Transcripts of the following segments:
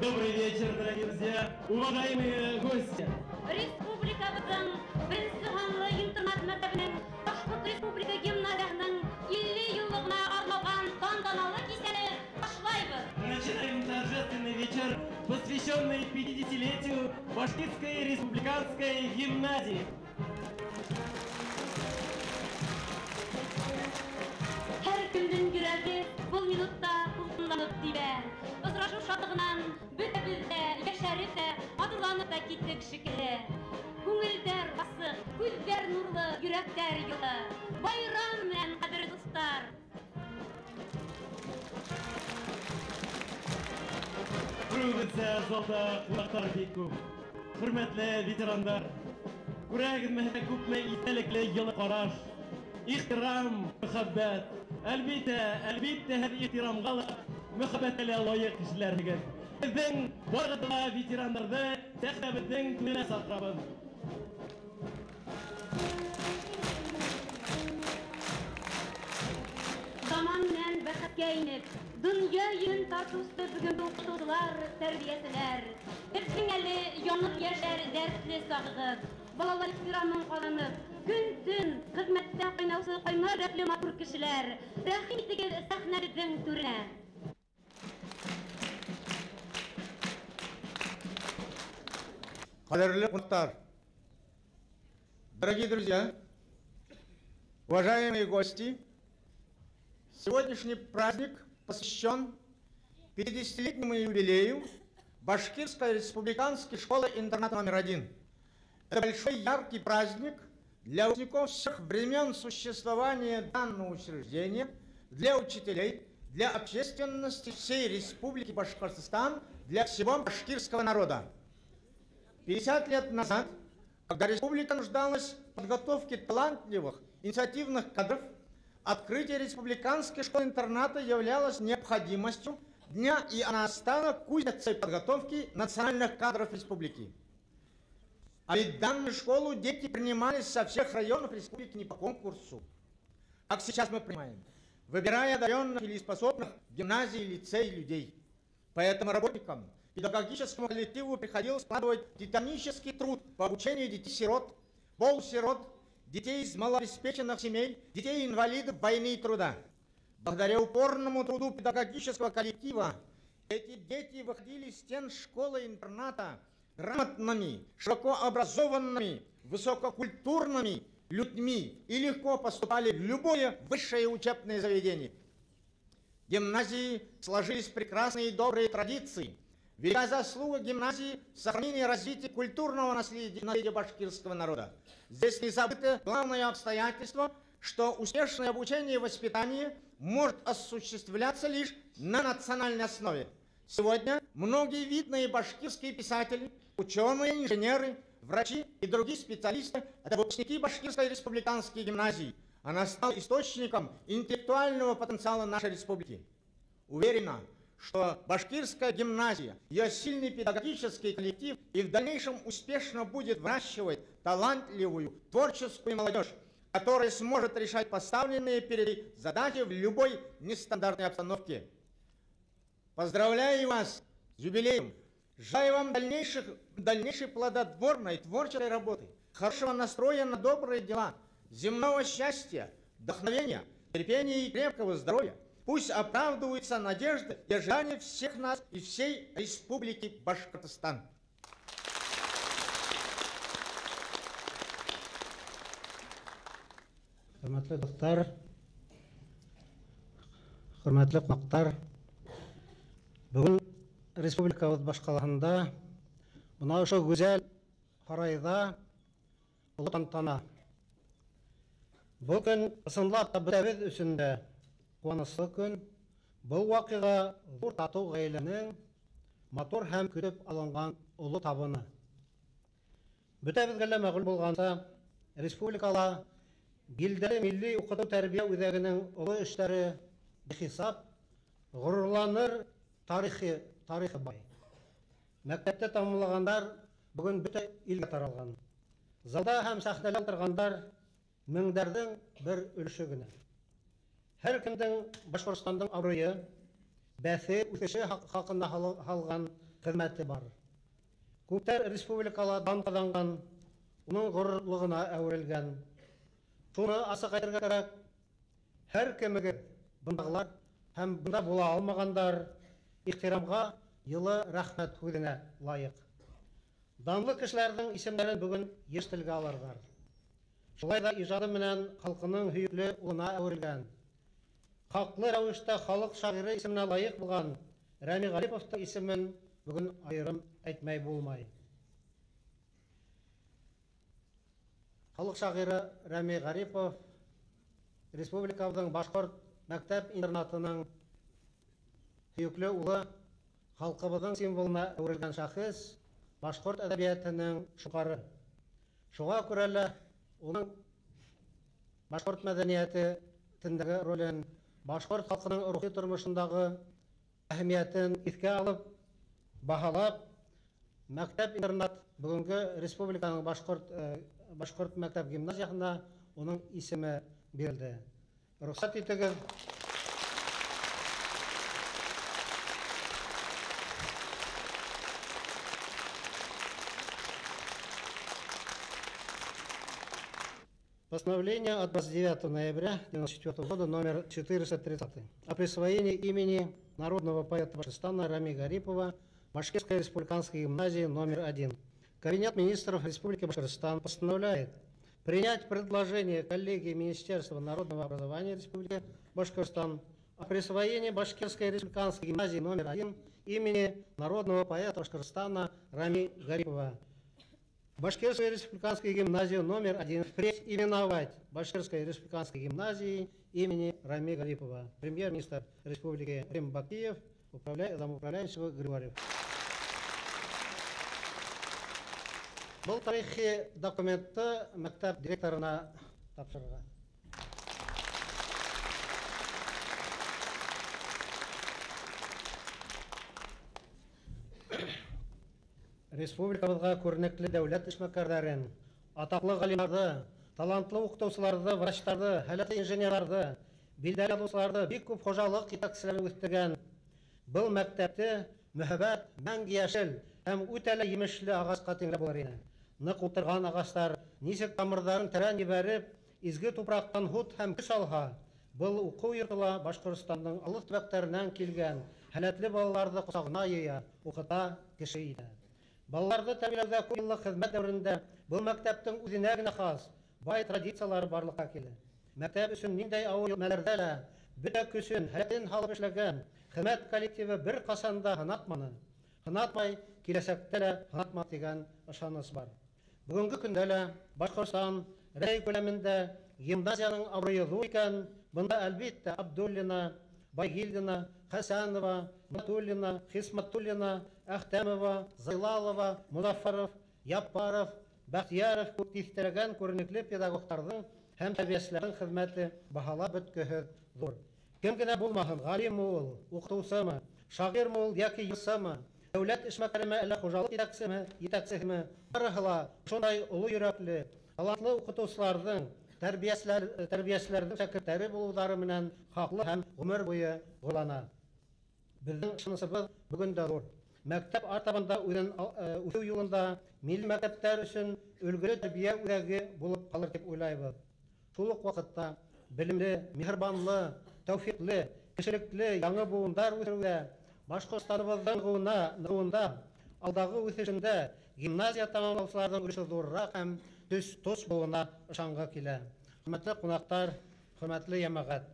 Добрый вечер, дорогие друзья, уважаемые гости. Республикабыздың бірінші ғанлы интернат мәктәбенең Башқұрт Республика гимназиясының 50 еллыгына арналган тантаналы кичәне башлайбыз. Начинаем торжественный вечер, посвященный 50-летию Башкирской республиканской гимназии. Һәр кемнең йөрәге бұл минутта тулкынланып тибә. Очрашу шатлыгыннан бөтәбез дә яшәреп тә, матурланып та киттек шикелле. Күңелдәр асык, күздәр нурлы, йөрәктәр йылы. Байрам белән, кадерле дуслар! Күрүгезсә, залда кунаклар бик күп. Хөрмәтле ветерандар, күрәгезме күпме истәлекле йылы караш, ихтирам, мөхәббәт. Әлбиттә, һәр ихтирамга мөхәббәткә лаек кешеләргә. Безнең барыгызга ветераннарны сәхнәбезнең түренә саклабыз. Заман белән бәхеткә инеп, дөнья йөзен тартусты бүген укытучылар, тәрбияселәр. Безнең әле яңгыр яшәр дәртле сагыгыз, балалар ихтирамын каланып, көн-төн хезмәттә кайнаучы кайнар рәтле матур кешеләр. Рәхим итегез сәхнәбезнең түренә. Кадерле кунаклар, дорогие друзья, уважаемые гости, сегодняшний праздник посвящен 50-летнему юбилею Башкирской республиканской школы-интерната номер 1. Это большой яркий праздник для выпускников всех времен существования данного учреждения, для учителей, для общественности всей Республики Башкортостан, для всего башкирского народа. 50 лет назад, когда республика нуждалась в подготовке талантливых, инициативных кадров, открытие республиканской школы-интерната являлось необходимостью дня, и она стала кузницей подготовки национальных кадров республики. А ведь данную школу дети принимались со всех районов республики не по конкурсу, как сейчас мы понимаем, выбирая одаренных или способных в гимназии, лицей людей. Поэтому работникам, педагогическому коллективу приходилось вкладывать титанический труд по обучению детей-сирот, полусирот, детей из малообеспеченных семей, детей-инвалидов войны и труда. Благодаря упорному труду педагогического коллектива эти дети выходили из стен школы-интерната грамотными, широко образованными, высококультурными людьми и легко поступали в любое высшее учебное заведение. В гимназии сложились прекрасные и добрые традиции. Великая заслуга гимназии в сохранении и развитии культурного наследия башкирского народа. Здесь не забыто главное обстоятельство, что успешное обучение и воспитание может осуществляться лишь на национальной основе. Сегодня многие видные башкирские писатели, ученые, инженеры, врачи и другие специалисты – это выпускники Башкирской республиканской гимназии. Она стала источником интеллектуального потенциала нашей республики. Уверена, что Башкирская гимназия, ее сильный педагогический коллектив и в дальнейшем успешно будет выращивать талантливую, творческую молодежь, которая сможет решать поставленные перед задачи в любой нестандартной обстановке. Поздравляю вас с юбилеем! Желаю вам дальнейшей плодотворной творческой работы, хорошего настроя на добрые дела, земного счастья, вдохновения, терпения и крепкого здоровья. Пусть оправдываются надежды и ожидания всех нас и всей Республики Башкортостан. Hürmetli dostlar, hürmetli konaklar, bugün Respublikabız başkalığında buna şu güzel harayda ulu tantana. Bugün ısınlap da bütəviz üstünde kuanışlı gün, bu vakıga zor tatu gaylenin motor hem kütüp alıngan ulu tabını. Bütəvizgələ məğul bulğansa, Respublikala Gildəli milli okutu tərbiyə üzərinin ulu işləri hesab, gururlanır tarixi bay. Məktəbdə tamamlağanlar bugün bütün ilgə taralған. Залда һәм сәхнәлә утыргандар меңдәрдән бер өлеше генә. Һәр кемнең Башкортстандың абруе, бәсе үсеше хакында халган хезмәте бар. Күптәр республикала дан казанган, уның горурлыгына әверелгән. Шуны асык әйтергә кирәк, һәр кемегез, бындагылар һәм бында була алмагандар, ихтирамга йылы рәхмәт сүзенә лайык. Данлы кешеләрнең исемнәрен бүген еш телгә алырлар. Шулай да иҗады менән халкының һөекле улына әверелгән. Хаклы рәвештә халык шагыйре исеменә лайык булган Рәми Гариповның исемен бүген аерым әйтмәй булмай. Халык шагыйре Рәми Гарипов республикабызның башкорт мәктәп-интернатының һөекле улы, халкыбызның символына әверелгән шәхес, башкорт әдәбиятының шугары. Шуңа күрә лә уның башкорт мәдәнияте тендәге ролен, башкорт халкының рухи тормышындагы әһәмиятен искә алып, баһалап, мәктәп-интернат бүгенге республиканың башкорт мәктәп гимназиясына уның исеме бирелде. Рөхсәт итегез. Постановление от 29 ноября 1994 года номер 430 о присвоении имени народного поэта Башкортостана Рами Гарипова Башкирской республиканской гимназии номер 1. Кабинет министров Республики Башкортостан постановляет принять предложение коллегии Министерства народного образования Республики Башкортостан о присвоении Башкирской республиканской гимназии номер 1 имени народного поэта Башкортостана Рами Гарипова. Башкирской республиканской гимназии номер 1 впредь именовать Башкирской республиканской гимназией имени Рами Гарипова. Премьер-министр Республики Рим Бакиев, замуправляющего Григорьев. Бұл тарихи документті мәктәп директорына тапшырған. Республикабызга күренекле дәүләт эшмәкәрләрен, атаклы галимнәрне, талантлы укытучыларны, врачларны, һәләтле инженерларны, билдәле дусларны, бик күп хожалык итәкчеләрен үстергән. Был мәктәпте мөхәббәт, мәңге яшел һәм үтәле имешле агачка тиңләп булыр иде. Нык утырган агачлар ничек тамырларын тәрән җибәреп, изге тупрактан хут һәм көч алга. Был уку йортына Башкортстанның алык төбәкләреннән килгән һәләтле балаларны кочагына йыя, укыта, кеше итә. Балаларны тәрбияләүдә күп еллык хезмәт дәверендә был мәктәптең үзенә генә хас бай традициялары барлыкка килә. Мәктәп өчен ниндәй авыр мәләрдә лә бөтә көчен, һәләтен халык эшләгән хезмәт коллективы бер касанда хынатманы. Хынатмай, киләсәктә лә хынатмас дигән ышаныс бар. Бүгенге көндә лә Башкортстан рәй күләмендә гимназияның абруе зур икән. Бында әлбиттә Абдуллина, Байгилдина, Хәсәнова, Матуллина, Хисматуллина, Әхтәмова, Зайлалова, Музафаров, Яппаров, Бәхтияров күп тиҫтәргән күренекле педагогтарның һәм тәрбиәчеләрнең хезмәте баһалап бөткеһеҙ зур. Кем генә булмаһын, галим ул, укытыусымы, шағир ул яки юсымы, дәүләт эшмәкәреме әллә хужалык итәксеме, барыһы ла шундай олы йөрәкле, талантлы укытыусыларның, тәрбиәчеләрнең шәкерттәре булулары менән хаклы һәм ғүмер буе горурлана. Безнең ышанысыбыз бүген дә зур. Мәктәп артабында үсү юлында милли мәктәптәр өчен өлгөле тәрбия үҙәге булып калыр дип уйлайбыз. Шул ук вакытта белемле, миһербанлы, тәүфиҡле, кешелекле яңы буындар үҫтереүҙә, Башҡортостаныбыҙҙың нығыуында, алдағы үҫешендә гимназия тамамлаусыларҙың өлөшө ҙурыраҡ һәм тос булыуына ышанғы килә. Хөрмәтле ҡунаҡтар, хөрмәтле йәмәғәт,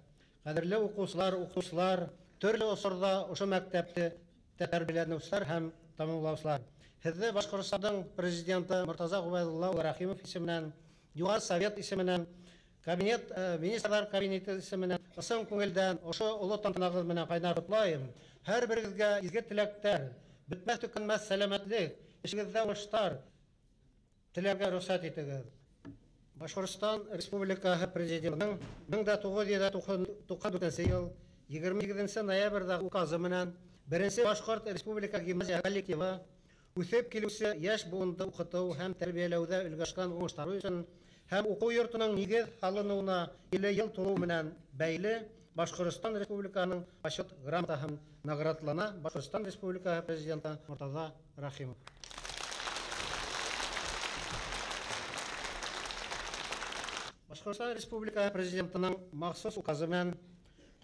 ҡәҙерле уҡыусылар, төрлө осорҙа ошо мәктәпте тәрбиәләнеүселәр һәм тамамлаусылар. Һеҙҙе Башҡортостандың президенты Мортаза Ғубайдулла Рәхимов исеменән, Юғары Совет исеменән, министрлар кабинеты исеменән, ысын күңелдән ошо оло тантанағыҙ менән ҡайнар ҡотлайым. Һәр берегеҙгә изге теләктәр, бөтмәҫ төкәнмәҫ сәләмәтлек, эшегеҙҙә уңыштар теләргә рөхсәт итегеҙ. Башҡортостан Республикаһы Президентының 1994 йыл 28 ноябрҙә указы менән Беренсе Башҡорт Республика гимназия коллективы үҫеп килеүсе йәш буынды уҡытыу һәм тәрбиәләүҙә өлгәшкән уңыштары өсөн һәм уҡыу йортоноң нигеҙ һалыныуына 50 йыл тулыу менән бәйле Башқұртстан Республиканың почет грамотаһын наградлана Башқұртстан Республикасы президенті Муртаза Рахимов. Башқұртстан Республикасы президентінің махсус указымен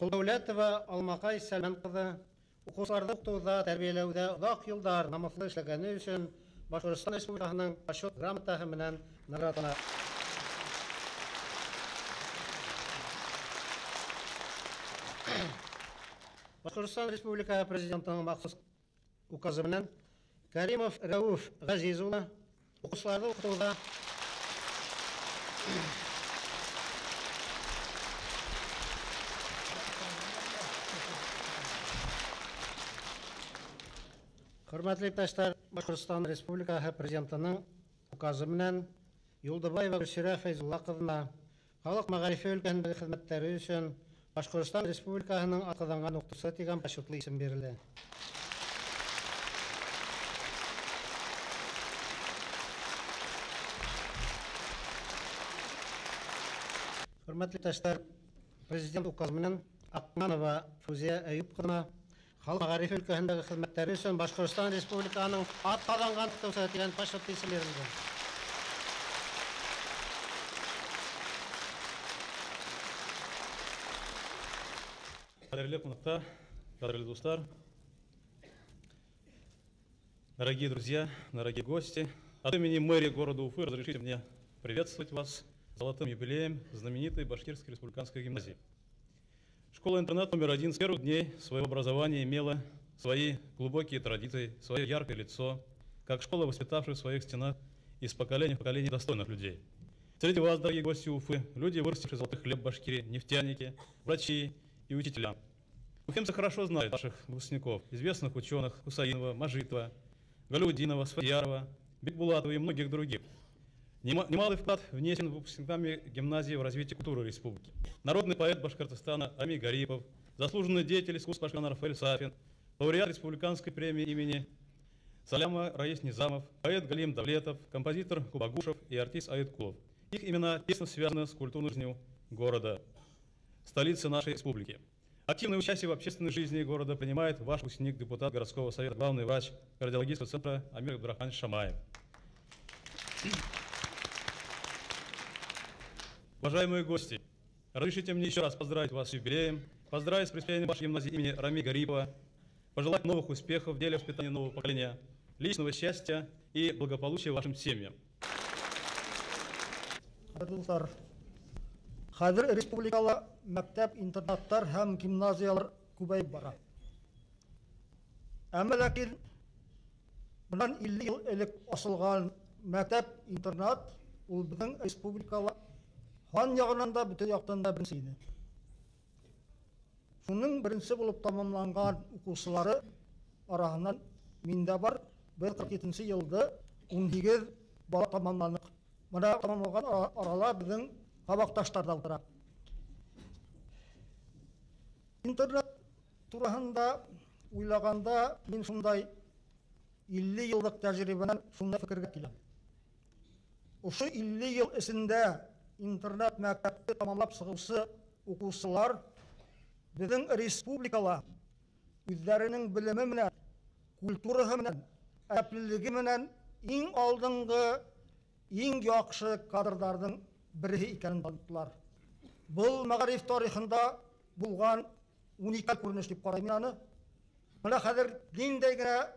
Құлдәулетова Алмақай Сәлмен қызы оқушыларды оқытуда, тәрбиелеуде ұзақ жылдар намыслы эшләгәне өчен Башқұртстан Республикасының почет грамотаһы менән наградлана. Башқұртстан Республикасы президентінің махсус указы менән Кәримов Рәуф Ғазизұлы оқушыларды оқытуда Хөрмәтле иптәшләр, Башқұртстан Республикасы президентының указы менән Юлдыбаева Гөлсирә Фәйзулла кызына халык мәгарифе өлкәсендәге хезмәтләре өчен Башқұртстан Республикасының атказанган укытучысы дигән почетлы исем бирелде. Хөрмәтле иптәшләр, президент указы менән Атманова Фузия Әюп кызына халык мәгарифе өлкәсендәге хезмәтләре өчен Башқұртстан Республикасының атказанган укытучысы дигән почетлы исем бирелде. Қадірлі қонақтар, қадірлі достар, дорогие друзья, дорогие гости, от имени мэрии города Уфы разрешите мне приветствовать вас с золотым юбилеем знаменитой Башкирской республиканской гимназии. Школа-интернат номер 1 с первых дней своего образования имела свои глубокие традиции, свое яркое лицо, как школа, воспитавшая в своих стенах из поколения в поколение достойных людей. Среди вас, дорогие гости Уфы, люди, вырастившие золотой хлеб Башкирии, нефтяники, врачи и учителя. Уфимцы хорошо знают наших выпускников, известных ученых Хусаинова, Мажитова, Галиудинова, Сфадьярова, Бекбулатова и многих других. Немалый вклад внесен выпускниками гимназии в развитие культуры республики. Народный поэт Башкортостана Ами Гарипов, заслуженный деятель искусств Башкортостана Рафаэль Сафин, лауреат республиканской премии имени Саляма Раис Низамов, поэт Галим Давлетов, композитор Кубагушев и артист Аид Кулов. Их имена тесно связаны с культурной жизнью города, столицы нашей республики. Активное участие в общественной жизни города принимает ваш выпускник, депутат городского совета, главный врач кардиологического центра Амир Абдурахманович Шамаев. Уважаемые гости, разрешите мне еще раз поздравить вас с юбилеем, поздравить с предстоянием вашей гимназии имени Рами Гарипова, пожелать новых успехов в деле воспитания нового поколения, личного счастья и благополучия вашим семьям. Хәзер республикала мәктәп, интернаттар һәм гимназиялар күбәйеп бара. Әмма ләкин bundan 50 ел элек асылган мәктәп, интернат ул безнең республикала хан ягынан да, бөтен яктан да беренче иде. Шуның беренче булып тамамланган укучылары арасыннан миндә бар. 1947 елда 18 бала тамамландык. Моны тамамлаган арала безнең Кабакташтарда утыра. Интернет турасында уйлаганда мин шундай 50 еллык тәҗрибәнән шундай фикергә киләм. Ошо 50 ел эчендә интернет мәктәпте тамамлап чыгучы укучылар безнең республикала үзләренең белеме менән, культураһы менән, әплелеге менән иң алдынгы, иң яхшы кадрларның бире икәнен таныттылар. Бұл мәгариф тарихында булган уникаль күренеш дип карыйм аны. Менә хәзер ниндәй генә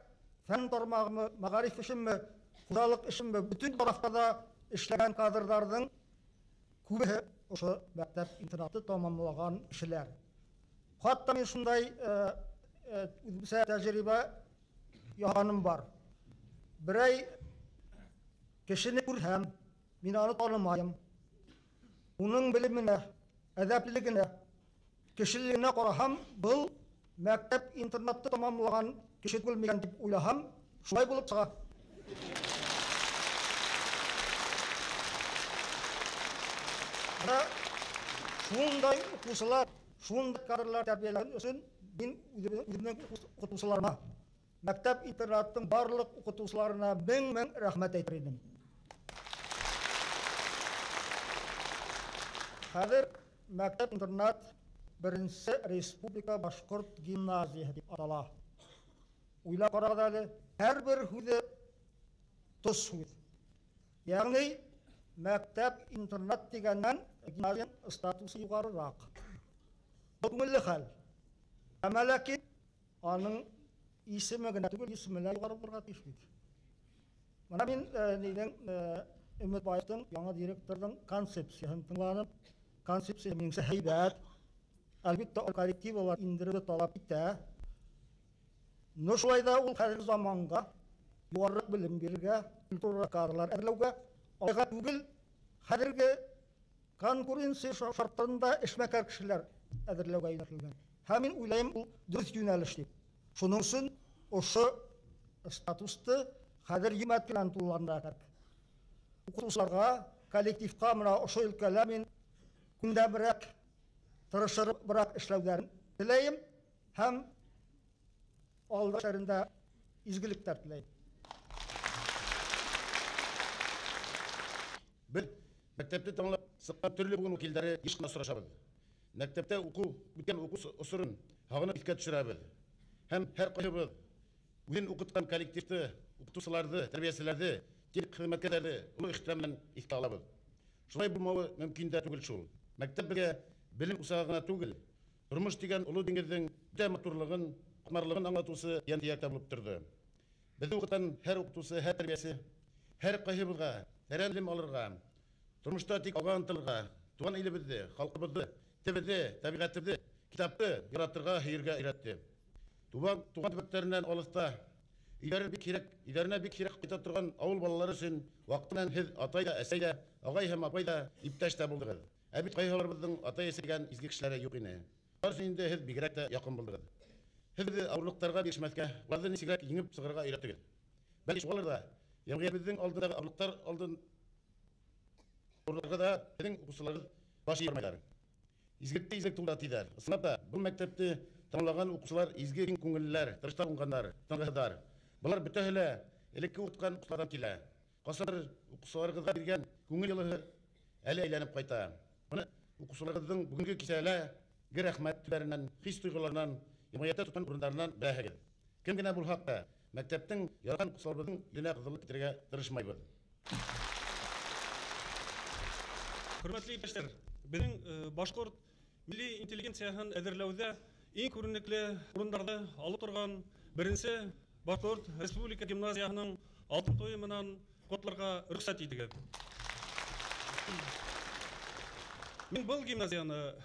фән тармагы, мәгариф эшенме, хуҗалык эшенме, бүтән тарафта эшләгән кадрларның күбе ошо мәктәп интернатты тамамлаган кешеләр. Хатта мен шундай үзебезгә тәҗрибә яһаным бар. Берәй кешене күрһәм, мин аны танымаем. Уның белеменә, әдәплелегенә, кешелегенә карасам, был мәктәп интернатты тамамлаган кеше күрмәгән дип уйласам, шулай булып чыга. Шундай укучылар, шундай кадрлар тәрбияләгән өчен мин үземнең укытучыларыма, мәктәп интернаттың барлык укытучыларына мең рәхмәт әйтер идем. Хәзер мәктәп интернат бірінші республика башқұрт гимназия деп атала. Ойлап қарағанда әлі әрбір хүді тұс хүд. Яғни мәктәп интернат дегеннен гимназияның статусы юғарырақ. Бұл көңілі хәл. Әмәләки аның исеме генә түгел, исеменә югары булырга тиеш бит. Мына мин Өметбаевтың яңа директорның концепциясын тыңланып, концепция минеңчә һәйбәт. Әлбәттә, ул коррективалар индерүне талап итә. Шулай да ул хәзерге заманга югары белем бирергә, культура кадрлар әзерләүгә, алга түгел, хәзерге конкуренция шартларында эшмәкәр кешеләр әзерләүгә юнәлтелгән. Һәм мин уйлыйм, ул дөрес юнәлеш дип. Шуның өчен ошо статусты хәзер юмәт белән тулыландыра кирәк. Укытучыларга, коллективка менә ошо өлкәлә мин күндәбрәк тырышырыбрак эшләүләрен теләйм һәм алда шәрендә изгелектәр теләйм. Без мәктәптә таңлап сыккан төрле бүген вәкилләре ешкына сорашабыз. Мәктәптә үткән уку усырын һагына искә төшерәбез. Һәм һәр кайбыз үзен укыткан коллективты, укытучыларны, тәрбиячеләрне тик хезмәткәрләрне улы ихтирам белән искә алабыз. Шулай булмавы мөмкин дә түгел шул. Мәктәп безгә белем усагына түгел, тормыш дигән улы диңгезнең дә матурлыгын, кумарлыгын аңлатучы янтыякта булып торды. Без укыткан һәр укытучы, һәр тәрбияче, һәр кайбызга тәрәнлем алырга, тормышта тик алга ынтылырга, туган илебезне, халкыбызны, телебезне, табигатыбызны, китапны яратырга, һәйргә өйрәтте. Туган төбәкләреннән алыста Идарына бик кирәк кайта торган авыл балалары өчен вакытыннан һез атай да, әсәй дә, агай һәм апай да иптәш тә булдыгыз. Ә бит кайһыларыбызның атай әсәгән изге кешеләре юк ине. Барысы инде һез бигрәк тә якын булдыгыз. Һез авырлыкларга бишмәскә, уларны ничек еңеп чыгарга өйрәттегез. Бәлки шулар да җәмгыятебезнең алдындагы авырлыклар алдында да безнең укучыларыбыз баш иярмәйләр. Изгелек тулы тидәр. Ысынлап да бу мәктәпте таңлаган укучылар изге күңелләр, тырышта булганнар, таңгыдар. Булар бөтәһелә элекке укыткан укучылардан килә. Касыр укучыларга биргән күңел йылы әле әйләнеп кайта. Моны укучыларыбызның бүгенге кичәләргә рәхмәт түбәреннән, хис туйгыларыннан, җәмгыятьтә туган урыннарыннан бәһәгез. Кем генә булһак та мәктәптең ярган укучыларыбызның дөнья кызылык китерергә тырышмайбыз. Хөрмәтле иптәшләр, безнең башкорт милли интеллигенцияһын әзерләүдә иң күренекле урыннарда алып торган беренче Башкорт Республика гимназиясының алтын тойы менән котларга рөхсәт итегез. Мин был гимназияны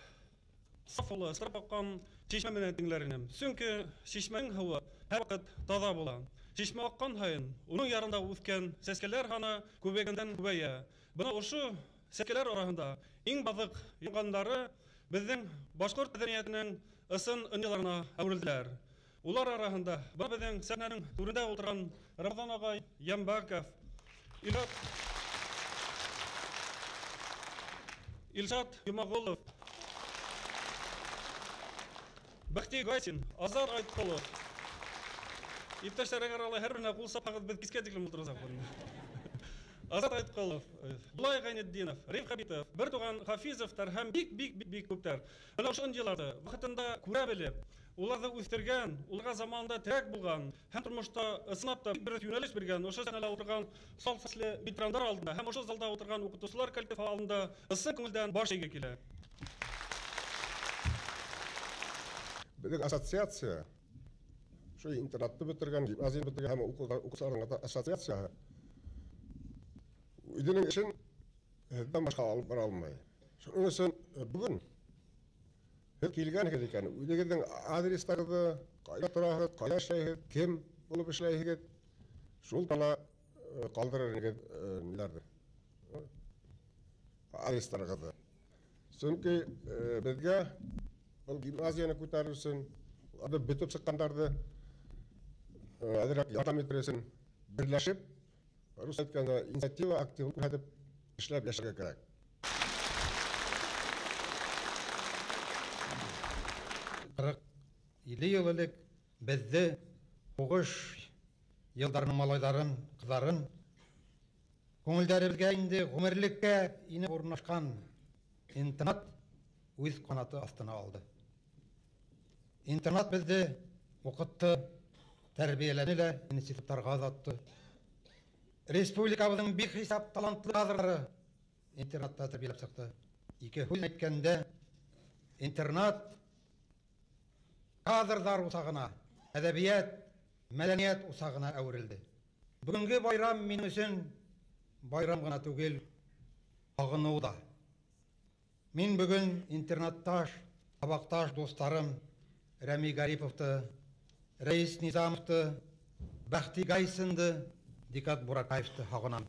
саф улы, сырып аккан чишмә менән тиңләренем. Чөнки чишмәнең һавы һәрвакыт таза була. Чишмә аккан һайын уның ярында үскән сәскәләр ханы күбәйгәндән күбәя. Бына ошо сәскәләр арасында иң базык янгандары безнең башкорт мәдәниятенең ысын ынҗыларына әверелделәр. Улар арасында безнең сәхнәнең түрендә утырган Рамазан агай Ямбаков, Илшат Юмагулов, Бахти Гайсин, Азар Айткулов. Иптәшләр арасында һәрберне кул сапагыз без кискә тиклем утырсак. Азат Айткулов, Булай Гайнетдинов, Риф Хабитов, бер туган Хафизовтар һәм бик күптәр. Менә ошо җылларда вакытында күрә белеп, уларны үстергән, уларга заманында терәк булган, һәм тормышта ысынап та бер юнәлеш биргән, ошо сәхнәдә утырган сал фәсле ветераннар алдында һәм ошо залда утырган укытучылар коллективы алдында ысын күңелдән баш игә килә. Безнең ассоциация, шул интернатты бетергән, гимназияны бетергән һәм укучыларга ассоциация үзенең эшен һездән башка алып бара алмый. Шуның өчен бүген килгән икән. Үзегезнең адрестагы, кайда торасыз, кайда эшләйсез, кем булып эшләйсез, шул тала калдырырга ниләрдер. Адрестарыгызны. Чөнки безгә ул гимназияны күтәрү өчен аны бетеп чыккандарды әзрәк ярдәм итәрсен берләшеп, рус әйткәндә инициатива актив күрсәтеп эшләп яшәргә кирәк. 40-50 ел элек бездә хугыш елдарның малайларын, кызларын күңелдәребезгә инде гомерлеккә инеп урнашкан интернат үз канаты астына алды. Интернат бізді оқытты, тәрбиеледі лә, институттарға азатты. Республикабыздың бейхисап талантлы кадрлары интернатта тәрбиелеп сақты. Ике сөз әйткәндә, интернат кадрдар усагына, әдәбият, мәдәният усагына әверелде. Бүгенге байрам минем өчен байрам гына түгел, агыну да. Мин бүген интернатташ, сабакташ достарым Рәми Гариповты, Рәис Низамовты, Бәхти Гайсынды, Дикат Буракаевты хагынам.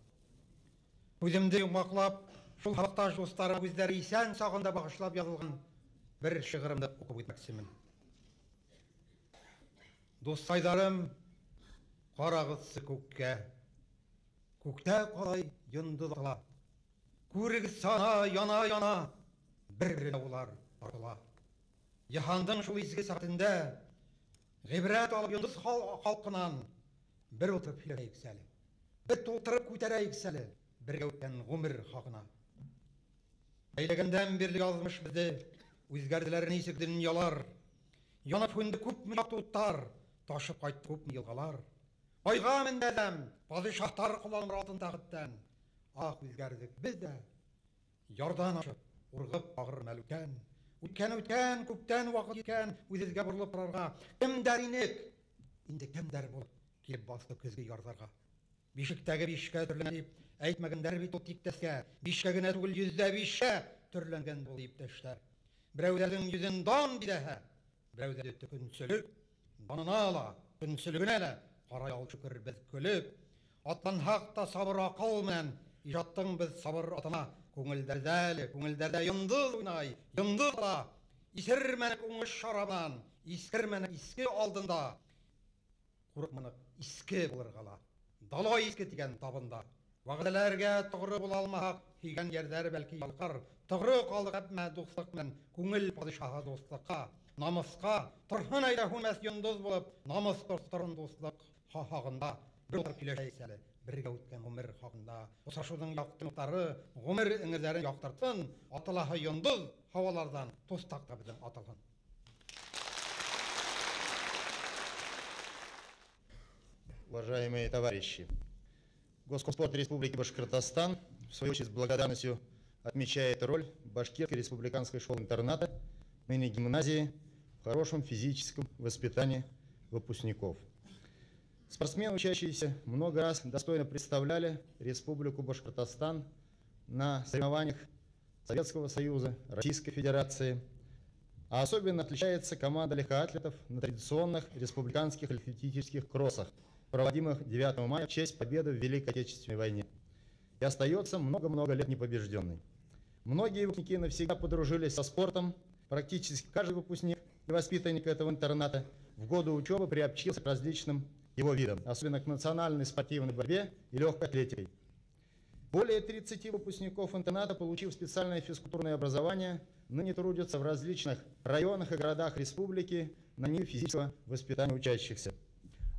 Үземде йомаклап, шул сабакташ достарым үзләре исән сагында багышлап язылган бер шигыремне укып үтмәкчемен. Достайдарым, карагыз күккә. Күктә калай йондызлар. Күрегез сана яна-яна, бер улар арыла. Яһандың шул изге сәгатендә гыйбрәт алып йондыз халкынан бер утырып һөйләйек әле. Бер тултырып күтәрәйек әле, бергә үткән гомер хакына. Әйләгәндән бирле язмыш безне үзгәрделәр ничек дөньялар. Янып хүнде күп мактуттар, ташып кайтты күп елгалар. Айга мендәдәм, падишаһтар кулланыр алтын тагыттан. Ах, үзгәрдек без дә. Ярдан ашып, ургып агыр мәлүкән. Үткән, күптән вакыт үткән, үзегә борылып торарга. Кемдәр инек? Инде кемдәр булып килеп басты көзге ярдарга. Бишектәге бишкә төрләнеп, әйтмәгәндәр бит ут иптәскә. Бишкә генә түгел, 105 төрләнгән бул иптәшләр. Берәүләрнең йөзен дан бидәһә, берәүләре төкөнсөлүк, данына ала, көнсөлүгенә дә кара ял шөкер без көлеп. Атлан хакта сабыр акыл менән иҗаттың без сабыр атына. Күңелдәрдә йондыз уйнай, йондыз ала. Исермәнек уңыш шарабан, искермәнек иске алдында. Курыкманык иске булыргала. Дала иске дигән табында. Вәгъдәләргә тугры була алмак, һигән ярдәр бәлки ялкар. Тугры калдык әпмә дуслык менән, күңел падишаһы дуслыкка, намыска, торһын әйдә хүмәс йондыз булып, намыс достарын дуслык хагында. Бер килешәйсез әле. Бергә үткән гомер хакында, усашуның яктылыктары гомер эңгезләрен яктыртсын, атылаһы йондыз һавалардан тустакта белән атылган. Уважаемые товарищи, Госкомспорт Республики Башкортостан в свою очередь с благодарностью отмечает роль Башкирской республиканской школы-интерната, ныне гимназии, в хорошем физическом воспитании выпускников. Спортсмены, учащиеся, много раз достойно представляли Республику Башкортостан на соревнованиях Советского Союза, Российской Федерации. А особенно отличается команда легкоатлетов на традиционных республиканских атлетических кроссах, проводимых 9 мая в честь победы в Великой Отечественной войне. И остается много-много лет непобежденной. Многие выпускники навсегда подружились со спортом. Практически каждый выпускник и воспитанник этого интерната в годы учебы приобщился к различным его видам, особенно к национальной спортивной борьбе и легкой атлетике. Более 30 выпускников интерната, получив специальное физкультурное образование, ныне трудятся в различных районах и городах республики на ниве физического воспитания учащихся.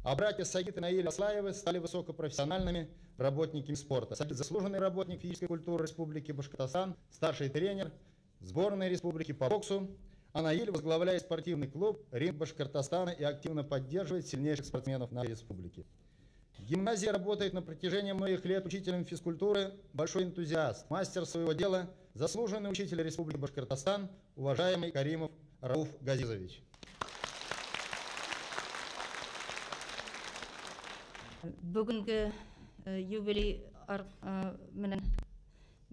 А братья Сагит и Наиль Аслаевы стали высокопрофессиональными работниками спорта. Сагит – заслуженный работник физической культуры Республики Башкортостан, старший тренер сборной республики по боксу. А Наиль возглавляет спортивный клуб «Ринг Башкортостана» и активно поддерживает сильнейших спортсменов нашей республики. Гимназия работает на протяжении многих лет учителем физкультуры, большой энтузиаст, мастер своего дела, заслуженный учитель Республики Башкортостан, уважаемый Каримов Рауф Газизович. Бүгінгі юбилей менен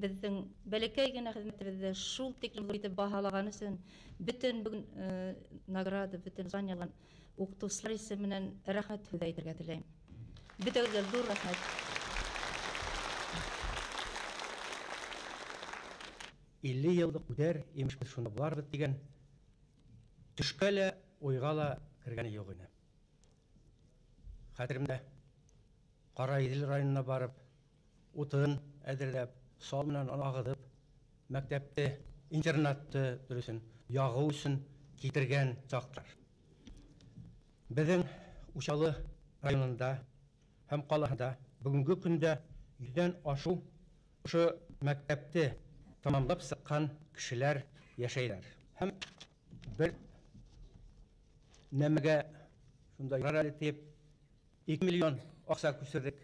біздің бәлекәй генә хезмәтебезде шул тиклем зур итеп баһалаган өчен бөтен бүген награда, бөтен званиялар укытучылар исеменнән рәхмәт сүз әйтергә теләйм. Бөтәгезгә зур рәхмәт. Илле елдык үтәр, имеш без шунда буларбыз дигән төшкә лә, уйга ла кергәне юк иде. Хәтеремдә Караидел районына барып, утын әзерләп, сал менән агыдып, мәктәпте, интернатты дөресен ягу өчен китергән чаклар. Безнең Учалы районында һәм калада бүгенге көндә 100дән ашу ошо мәктәпте тамамлап сыккан кешеләр яшәйләр. Һәм бер нәмәгә шунда ярар әле тиеп 2 миллион акча күчердек.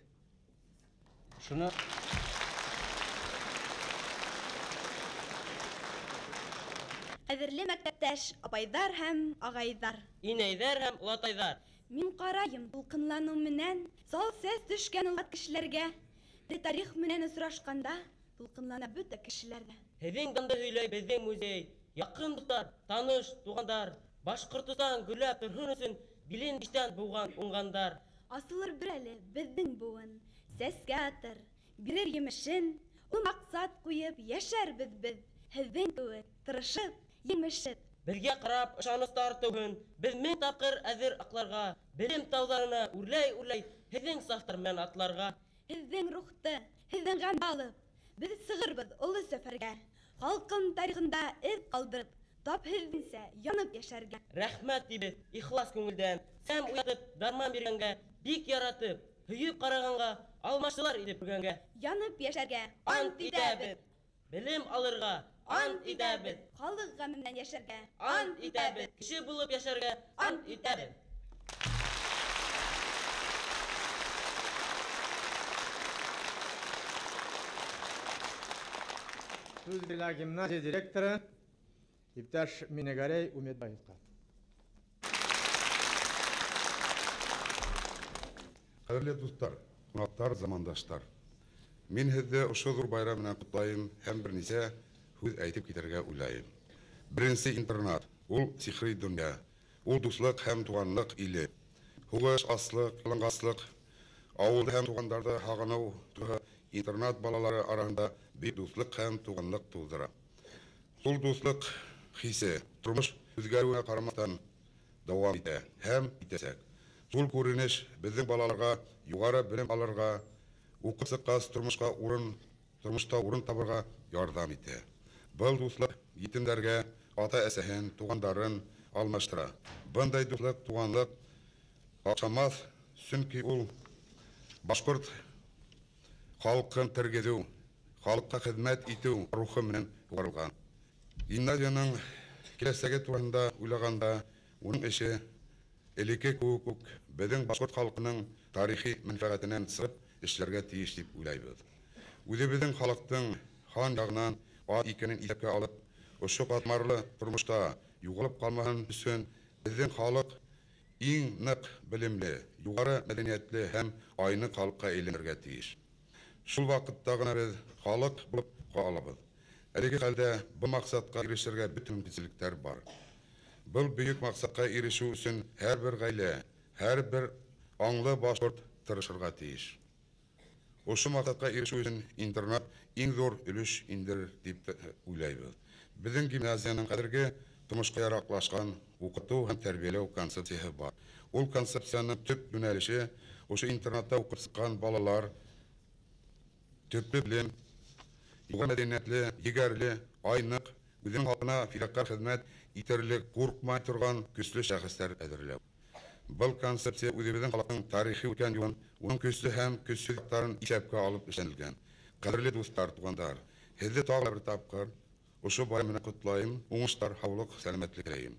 Шуны Әҙерле мәктәптәш апайҙар һәм ағайҙар. Инәйҙәр һәм олатайҙар. Мин ҡарайым тулҡынланыу менән, сал сәс төшкән олат кешеләргә. Тарих менән осрашҡанда, тулҡынлана бөтә кешеләрҙә. Һеҙҙең данды һөйләй беҙҙең музей. Яҡын дуҫтар, таныш, туғандар, Башҡортостан гөрләп торһон өсөн билен биштән быуған уңғандар. Асылыр бер әле беҙҙең быуын, сәскә атыр, бирер емешен, ул маҡсат ҡуйып йәшәрбеҙ беҙ, һеҙҙең кеүек, тырышып, еңмешеп. Беҙгә ҡарап ышаныстар тыуһын, беҙ 1000 тапҡыр әҙер аҡларға, белем тауҙарына үрләй-үрләй, һеҙҙең сафтар менән атларға. Һеҙҙең рухты, һеҙҙең ғәмде алып, беҙ сығырбыҙ оло сәфәргә, халҡым тарихында эҙ ҡалдырып, тап һеҙҙеңсә янып йәшәргә. Рәхмәт тибеҙ, ихлас күңелдән, сәм уятып, дарман биргәнгә, бик яратып, һөйөп ҡарағанға, алмашсылар итеп күргәнгә. Янып йәшәргә Ант итәбеҙ. Белем алырға ант итәбеҙ. Халыҡ ғәме менән йәшәргә Ант итәбеҙ. Кеше булып йәшәргә ант итәбеҙ. Сүз бирелә гимназия директоры иптәш Минегарей Умедбаевҡа. Ҡәҙерле дуҫтар, ҡунаҡтар, замандаштар. Мин һеҙҙе ошо ҙур байрам менән ҡотлайым һәм бер нисә һүҙ әйтеп китергә уйлайым. Беренсе интернат, ул сихри донъя, ул дуҫлыҡ һәм туғанлыҡ иле. Һуғыш, аслыҡ, яланғаслыҡ, ауылды һәм туғандарҙы һағыныу туһы интернат балалары араһында бик дуҫлыҡ һәм туғанлыҡ тыуҙыра. Ул дуҫлыҡ хисе тормош үҙгәреүенә ҡарамаҫтан дауам итә һәм итәсәк. Шул күренеш беҙҙең балаларға юғары белем алырға, уҡып сыҡҡас тормошта урын табырға ярҙам итә. Был дуҫлык етемдәргә ата-әсәһен, туғандарын алмаштыра. Бындай дуҫлык, туғанлыҡ ҡаҡшамаҫ, сөнки ул башҡорт халҡын тергеҙеү, халыҡҡа хеҙмәт итеү рухы менән юғарылған. Гимназияның киләсәге тураһында уйлағанда, уның эше элекке кеүек үк беҙҙең башҡорт халҡының тарихи мәнфәғәтенән сығып эшләргә тейеш дип уйлайбыҙ. Үҙебеҙҙең халыҡтың хан яғынан ат икәнен иҫәпкә алып, ошо ҡатмарлы тормошта юғалып ҡалмаһын өсөн беҙҙең халыҡ иң ныҡ белемле, юғары мәҙәниәтле һәм айныҡ халыҡҡа әйләнергә тейеш. Шул ваҡытта ғына беҙ халыҡ булып ҡалабыҙ. Әлеге хәлдә был маҡсатҡа ирешергә бөтөн мөмкинлектәр бар. Был бөйөк маҡсатҡа ирешеү өсөн һәр бер ғаилә, һәр бер аңлы башҡорт тырышырға тейеш. Ошо маҡсатҡа ирешеү өсөн интернат иң ҙур өлөш индерер дип уйлайбыҙ. Беҙҙең гимназияның хәҙерге тормошҡа яраҡлашҡан уҡытыу һәм тәрбиәләү концепцияһы бар. Ул концепцияның төп йүнәлеше ошо интернатта уҡып сыҡҡан балалар төплө белем, юғары мәҙәниәтле, егәрле, айныҡ, үҙенең халҡына фиҙаҡҡар хеҙмәт итерлек, ҡурҡмай торған көслө шәхестәр әҙерләү. Был концепция үҙебеҙҙең халыҡтың тарихи үткән юлын, уның көслө һәм көсһөҙ яҡтарын иҫәпкә алып эшләнелгән. Ҡәҙерле дуҫтар, туғандар, һеҙҙе тағы бер тапҡыр ошо байрам менән ҡотлайым, уңыштар, һаулыҡ, сәләмәтлек теләйем.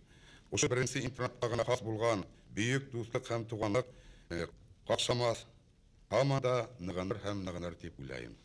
Ошо беренсе интернатҡа ғына хас булған бөйөк дуҫлыҡ һәм туғанлыҡ ҡаҡшамаҫ, һаман да нығыныр һәм нығыныр тип уйлайым.